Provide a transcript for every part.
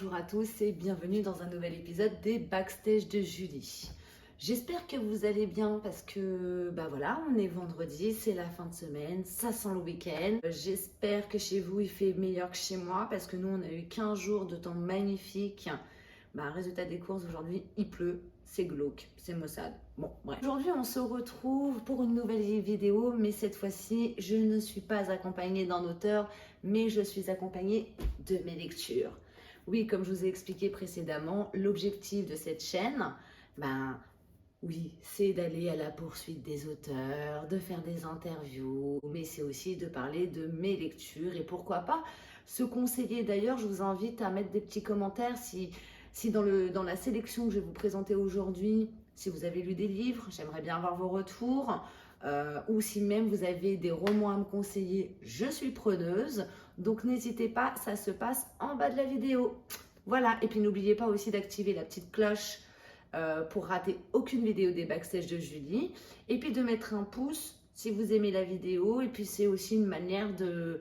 bonjour à tous et bienvenue dans un nouvel épisode des Backstage de Julie. J'espère que vous allez bien parce que voilà, on est vendredi, c'est la fin de semaine, ça sent le week-end. J'espère que chez vous il fait meilleur que chez moi parce que nous on a eu 15 jours de temps magnifique. Résultat des courses, aujourd'hui il pleut, c'est glauque, c'est maussade. Bon, bref. Aujourd'hui on se retrouve pour une nouvelle vidéo, mais cette fois-ci je ne suis pas accompagnée d'un auteur, mais je suis accompagnée de mes lectures. Oui, comme je vous ai expliqué précédemment, l'objectif de cette chaîne, oui, c'est d'aller à la poursuite des auteurs, de faire des interviews, mais c'est aussi de parler de mes lectures et pourquoi pas se conseiller. D'ailleurs, je vous invite à mettre des petits commentaires si dans la sélection que je vais vous présenter aujourd'hui, si vous avez lu des livres, j'aimerais bien avoir vos retours, ou si même vous avez des romans à me conseiller, je suis preneuse. Donc n'hésitez pas, ça se passe en bas de la vidéo. Voilà, et puis n'oubliez pas aussi d'activer la petite cloche pour rater aucune vidéo des Backstage de Julie. Et puis de mettre un pouce si vous aimez la vidéo. Et puis c'est aussi une manière de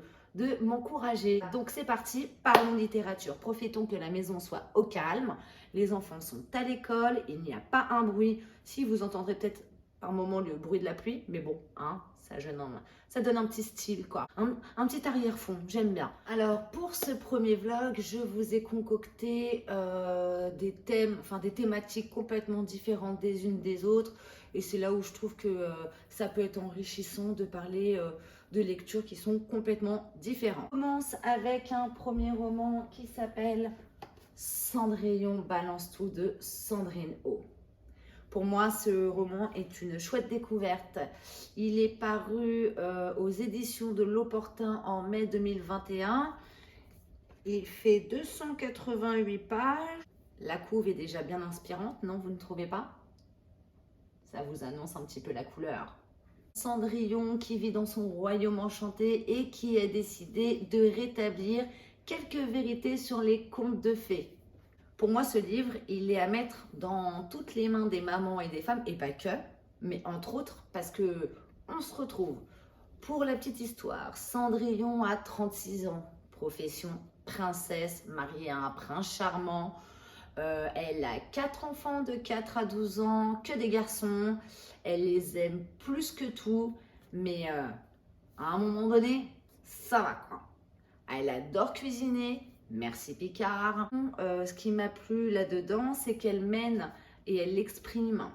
m'encourager. Donc c'est parti, parlons littérature. Profitons que la maison soit au calme. Les enfants sont à l'école, il n'y a pas un bruit. Si vous entendrez peut-être par moment le bruit de la pluie, mais bon, hein, ça donne un petit style, quoi. Un petit arrière-fond, j'aime bien. Alors, pour ce premier vlog, je vous ai concocté des thèmes, des thématiques complètement différentes des unes des autres. Et c'est là où je trouve que ça peut être enrichissant de parler de lectures qui sont complètement différentes. On commence avec un premier roman qui s'appelle Cendrillon balance tout de Sandrine O. Pour moi, ce roman est une chouette découverte. Il est paru aux éditions de L'Opportun en mai 2021. Il fait 288 pages. La couve est déjà bien inspirante, non, vous ne trouvez pas? Ça vous annonce un petit peu la couleur. Cendrillon qui vit dans son royaume enchanté et qui a décidé de rétablir quelques vérités sur les contes de fées. Pour moi, ce livre, il est à mettre dans toutes les mains des mamans et des femmes, et pas que, mais entre autres, parce que on se retrouve. Pour la petite histoire, Cendrillon a 36 ans, profession princesse, mariée à un prince charmant. Elle a 4 enfants de 4 à 12 ans, que des garçons. Elle les aime plus que tout, mais à un moment donné, ça va quoi. Elle adore cuisiner. Merci Picard. Ce qui m'a plu là-dedans, c'est qu'elle mène et elle exprime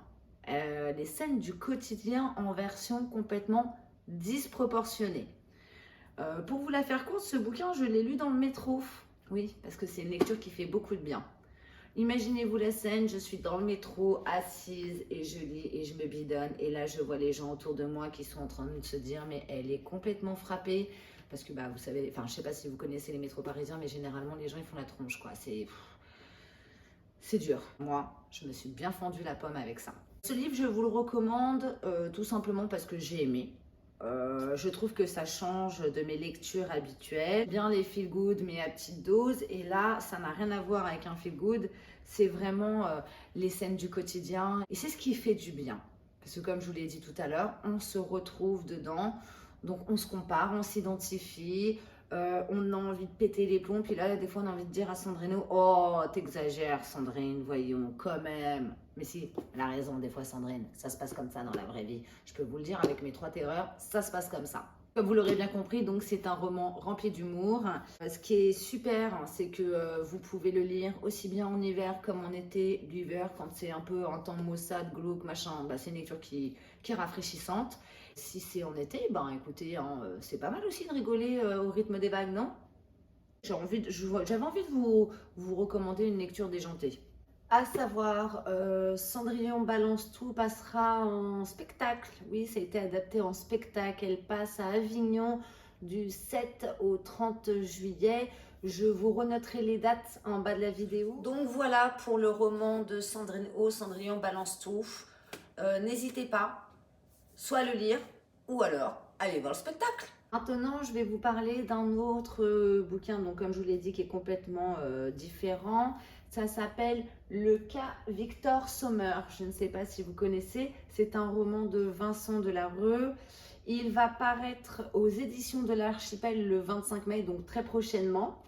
les scènes du quotidien en version complètement disproportionnée. Pour vous la faire courte, ce bouquin, je l'ai lu dans le métro. Oui, parce que c'est une lecture qui fait beaucoup de bien. Imaginez-vous la scène, je suis dans le métro, assise et je lis et je me bidonne. Et là, je vois les gens autour de moi qui sont en train de se dire, mais elle est complètement frappée. Parce que vous savez, je sais pas si vous connaissez les métros parisiens, mais généralement les gens ils font la tronche quoi. C'est dur. Moi, je me suis bien fendu la pomme avec ça. Ce livre, je vous le recommande tout simplement parce que j'ai aimé. Je trouve que ça change de mes lectures habituelles. Bien les feel good mais à petite dose. Et là, ça n'a rien à voir avec un feel good. C'est vraiment les scènes du quotidien. Et c'est ce qui fait du bien. Parce que comme je vous l'ai dit tout à l'heure, on se retrouve dedans. Donc on se compare, on s'identifie, on a envie de péter les plombs. Puis là, des fois, on a envie de dire à Sandrine, oh, t'exagères Sandrine, voyons, quand même. Mais si, elle a raison, des fois Sandrine, ça se passe comme ça dans la vraie vie. Je peux vous le dire, avec mes 3 terreurs, ça se passe comme ça. Comme vous l'aurez bien compris, donc c'est un roman rempli d'humour. Ce qui est super, c'est que vous pouvez le lire aussi bien en hiver comme en été. L'hiver, quand c'est un peu un temps maussade, glauque, machin, c'est une lecture qui est rafraîchissante. Si c'est en été, écoutez, c'est pas mal aussi de rigoler au rythme des vagues, non? J'avais envie de vous recommander une lecture déjantée. À savoir, Cendrillon balance tout passera en spectacle. Oui, ça a été adapté en spectacle. Elle passe à Avignon du 7 au 30 juillet. Je vous renoterai les dates en bas de la vidéo. Donc voilà pour le roman de Sandrine O, Cendrillon balance tout. N'hésitez pas, soit à le lire, ou alors aller voir le spectacle. Maintenant, je vais vous parler d'un autre bouquin, donc comme je vous l'ai dit, qui est complètement différent. Ça s'appelle Le cas Victor Sommer. Je ne sais pas si vous connaissez. C'est un roman de Vincent Delarue. Il va paraître aux éditions de l'Archipel le 25 mai, donc très prochainement.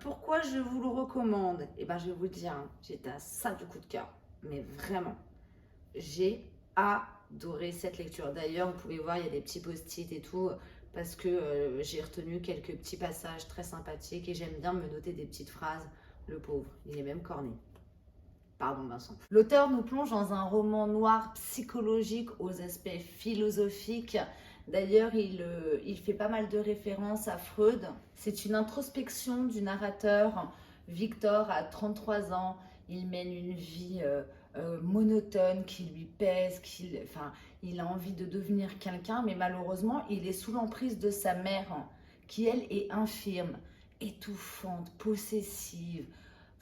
Pourquoi je vous le recommande? Eh ben, je vais vous le dire, hein, j'étais à ça du coup de cœur. Mais vraiment, j'ai adoré cette lecture. D'ailleurs, vous pouvez voir, il y a des petits post-it et tout, parce que j'ai retenu quelques petits passages très sympathiques et j'aime bien me noter des petites phrases. Le pauvre, il est même corné. Pardon Vincent. L'auteur nous plonge dans un roman noir psychologique aux aspects philosophiques. D'ailleurs, il fait pas mal de références à Freud. C'est une introspection du narrateur. Victor a 33 ans. Il mène une vie monotone qui lui pèse. Il a envie de devenir quelqu'un, mais malheureusement, il est sous l'emprise de sa mère, qui elle est infirme, étouffante, possessive.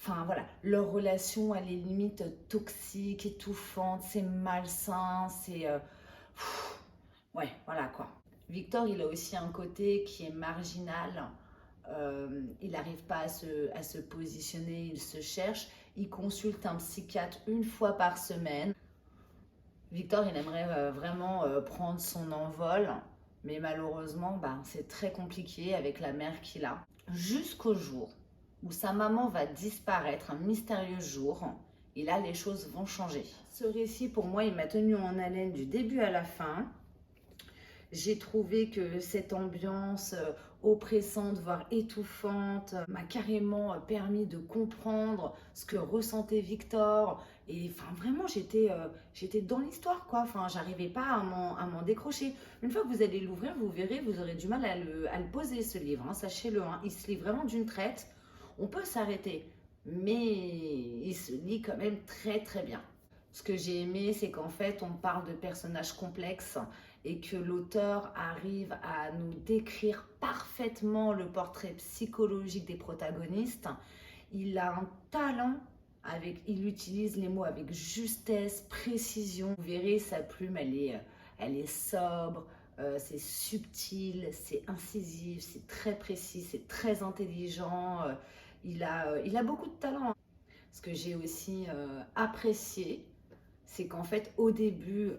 Enfin voilà, leur relation elle est limite toxique, étouffante, c'est malsain, ouais, voilà quoi. Victor, il a aussi un côté qui est marginal. Il n'arrive pas à se positionner, il se cherche. Il consulte un psychiatre une fois par semaine. Victor, il aimerait vraiment prendre son envol, mais malheureusement, bah, c'est très compliqué avec la mère qu'il a. Jusqu'au jour où sa maman va disparaître, un mystérieux jour, et là, les choses vont changer. Ce récit, pour moi, il m'a tenu en haleine du début à la fin. J'ai trouvé que cette ambiance oppressante, voire étouffante, m'a carrément permis de comprendre ce que ressentait Victor. Et enfin, vraiment, j'étais dans l'histoire, quoi. Enfin, j'arrivais pas à m'en décrocher. Une fois que vous allez l'ouvrir, vous verrez, vous aurez du mal à le poser, ce livre. Hein, sachez-le, hein, il se lit vraiment d'une traite. On peut s'arrêter, mais il se lit quand même très, très bien. Ce que j'ai aimé, c'est qu'en fait, on parle de personnages complexes et que l'auteur arrive à nous décrire parfaitement le portrait psychologique des protagonistes. Il a un talent, il utilise les mots avec justesse, précision. Vous verrez, sa plume, elle est sobre, c'est subtil, c'est incisif, c'est très précis, c'est très intelligent. Il a beaucoup de talent. Ce que j'ai aussi apprécié, c'est qu'en fait, au début,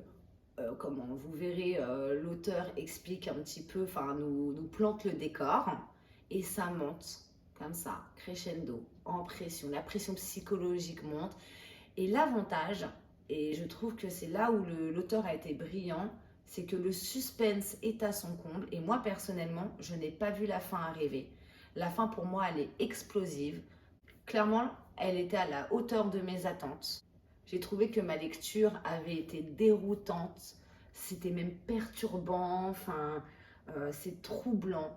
comment vous verrez, l'auteur explique un petit peu, enfin, nous plante le décor et ça monte comme ça, crescendo, en pression. La pression psychologique monte. Et l'avantage, et je trouve que c'est là où l'auteur a été brillant, c'est que le suspense est à son comble. Et moi, personnellement, je n'ai pas vu la fin arriver. La fin, pour moi, elle est explosive. Clairement, elle était à la hauteur de mes attentes. J'ai trouvé que ma lecture avait été déroutante, c'était même perturbant, enfin, c'est troublant,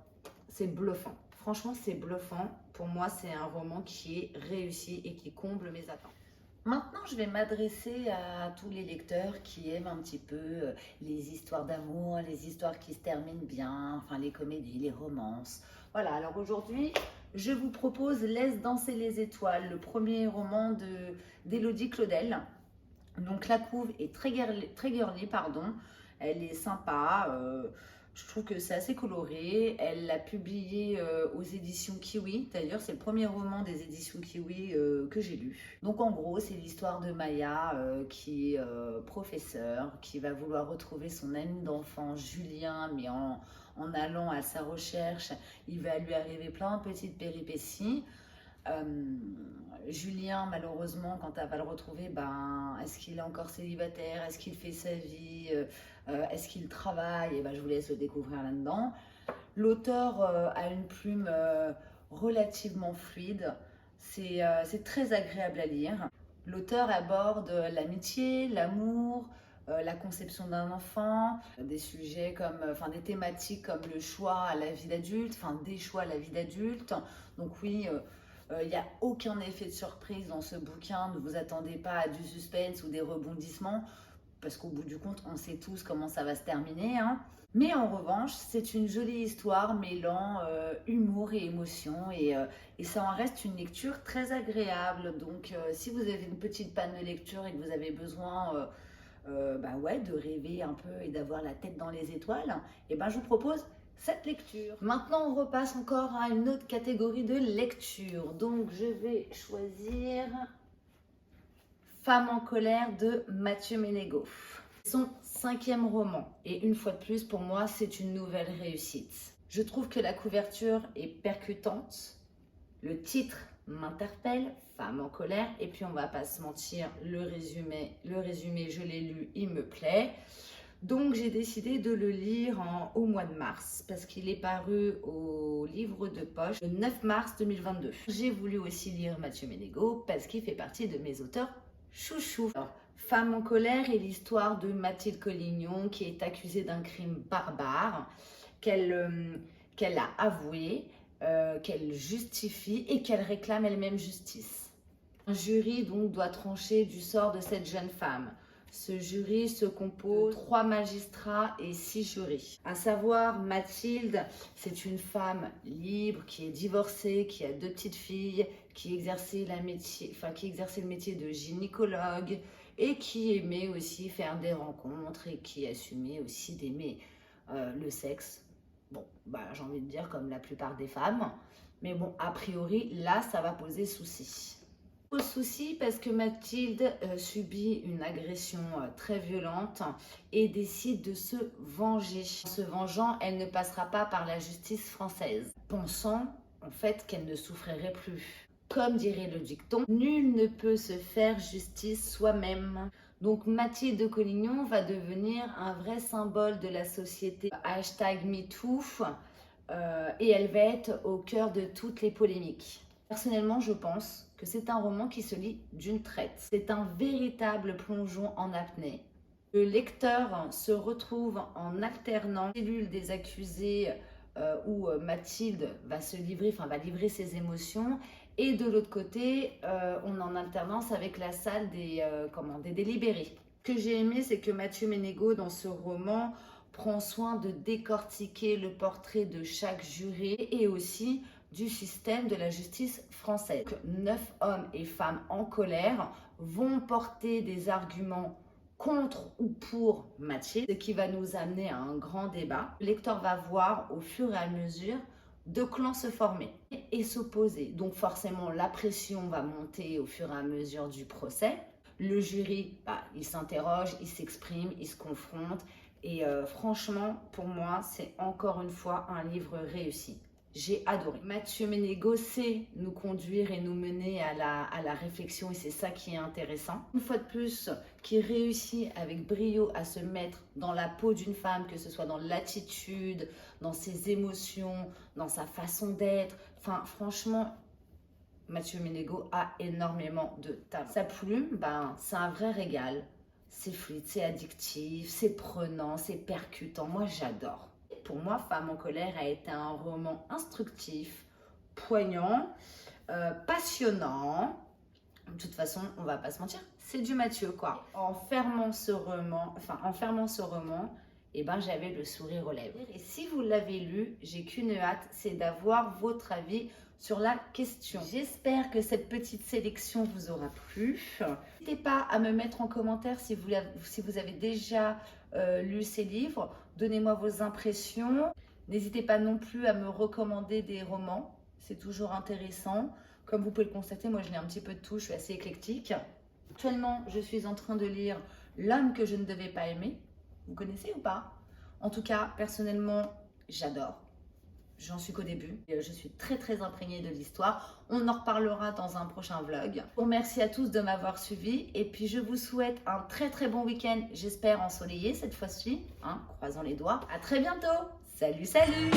c'est bluffant. Franchement, c'est bluffant. Pour moi, c'est un roman qui est réussi et qui comble mes attentes. Maintenant, je vais m'adresser à tous les lecteurs qui aiment un petit peu les histoires d'amour, les histoires qui se terminent bien, enfin les comédies, les romances. Voilà, alors aujourd'hui, je vous propose Laisse danser les étoiles, le premier roman d'Élodie Claudel. Donc la couve est très girly, pardon. Elle est sympa. Je trouve que c'est assez coloré. Elle l'a publié aux éditions Kiwi. D'ailleurs, c'est le premier roman des éditions Kiwi que j'ai lu. Donc en gros, c'est l'histoire de Maya qui est professeure, qui va vouloir retrouver son ami d'enfance Julien, mais en allant à sa recherche, il va lui arriver plein de petites péripéties. Julien, malheureusement, quand elle va le retrouver, ben, est-ce qu'il est encore célibataire? Est-ce qu'il fait sa vie? Est-ce qu'il travaille? Et ben, je vous laisse le découvrir là-dedans. L'auteur a une plume relativement fluide. C'est très agréable à lire. L'auteur aborde l'amitié, l'amour, la conception d'un enfant, des sujets comme, enfin des thématiques comme le choix à la vie d'adulte, enfin des choix à la vie d'adulte. Donc oui, il n'y a aucun effet de surprise dans ce bouquin. Ne vous attendez pas à du suspense ou des rebondissements, parce qu'au bout du compte, on sait tous comment ça va se terminer. Hein. Mais en revanche, c'est une jolie histoire mêlant humour et émotion, et ça en reste une lecture très agréable. Donc si vous avez une petite panne de lecture et que vous avez besoin bah ouais, de rêver un peu et d'avoir la tête dans les étoiles, et ben je vous propose cette lecture. Maintenant, on repasse encore à une autre catégorie de lecture. Donc, je vais choisir Femme en colère de Mathieu Ménégo. Son 5e roman. Et une fois de plus, pour moi, c'est une nouvelle réussite. Je trouve que la couverture est percutante. Le titre m'interpelle, Femme en colère, et puis on va pas se mentir, le résumé, je l'ai lu, il me plaît. Donc j'ai décidé de le lire au mois de mars parce qu'il est paru au livre de poche le 9 mars 2022. J'ai voulu aussi lire Mathieu Ménégo parce qu'il fait partie de mes auteurs chouchous. Alors, Femme en colère est l'histoire de Mathilde Collignon qui est accusée d'un crime barbare qu'elle a avoué, qu'elle justifie et qu'elle réclame elle-même justice. Un jury donc doit trancher du sort de cette jeune femme. Ce jury se compose de 3 magistrats et 6 jurys. À savoir, Mathilde, c'est une femme libre qui est divorcée, qui a 2 petites filles, qui exerçait le métier de gynécologue et qui aimait aussi faire des rencontres et qui assumait aussi d'aimer le sexe. Bon, j'ai envie de dire comme la plupart des femmes. Mais bon, a priori, là, ça va poser souci. Souci parce que Mathilde subit une agression très violente et décide de se venger. En se vengeant, elle ne passera pas par la justice française, pensant en fait qu'elle ne souffrirait plus. Comme dirait le dicton, nul ne peut se faire justice soi-même. Donc Mathilde Collignon va devenir un vrai symbole de la société. #MeToo et elle va être au cœur de toutes les polémiques. Personnellement, je pense que c'est un roman qui se lit d'une traite. C'est un véritable plongeon en apnée. Le lecteur se retrouve en alternant la cellule des accusés où Mathilde va livrer ses émotions, et de l'autre côté, on est en alternance avec la salle des délibérés. Ce que j'ai aimé, c'est que Mathieu Ménégo, dans ce roman, prend soin de décortiquer le portrait de chaque juré et aussi du système de la justice française. 9 hommes et femmes en colère vont porter des arguments contre ou pour Mathilde, ce qui va nous amener à un grand débat. Le lecteur va voir au fur et à mesure 2 clans se former et s'opposer. Donc forcément, la pression va monter au fur et à mesure du procès. Le jury, il s'interroge, il s'exprime, il se confronte. Et franchement, pour moi, c'est encore une fois un livre réussi. J'ai adoré. Mathieu Ménégo sait nous conduire et nous mener à la réflexion et c'est ça qui est intéressant. Une fois de plus, qui réussit avec brio à se mettre dans la peau d'une femme, que ce soit dans l'attitude, dans ses émotions, dans sa façon d'être. Enfin, franchement, Mathieu Ménégo a énormément de talent. Sa plume, c'est un vrai régal. C'est fluide, c'est addictif, c'est prenant, c'est percutant. Moi, j'adore. Pour moi, Femme en colère a été un roman instructif, poignant, passionnant. De toute façon, on va pas se mentir, c'est du Mathieu, quoi. En fermant ce roman, j'avais le sourire aux lèvres. Et si vous l'avez lu, j'ai qu'une hâte, c'est d'avoir votre avis sur la question. J'espère que cette petite sélection vous aura plu. N'hésitez pas à me mettre en commentaire si vous avez déjà lu ces livres. Donnez-moi vos impressions. N'hésitez pas non plus à me recommander des romans. C'est toujours intéressant. Comme vous pouvez le constater, moi je lis un petit peu de tout, je suis assez éclectique. Actuellement, je suis en train de lire L'homme que je ne devais pas aimer. Vous connaissez ou pas? En tout cas, personnellement, j'adore. J'en suis qu'au début. Je suis très imprégnée de l'histoire. On en reparlera dans un prochain vlog. Bon, merci à tous de m'avoir suivi. Et puis, je vous souhaite un très bon week-end. J'espère ensoleillé cette fois-ci. Croisons les doigts. À très bientôt. Salut!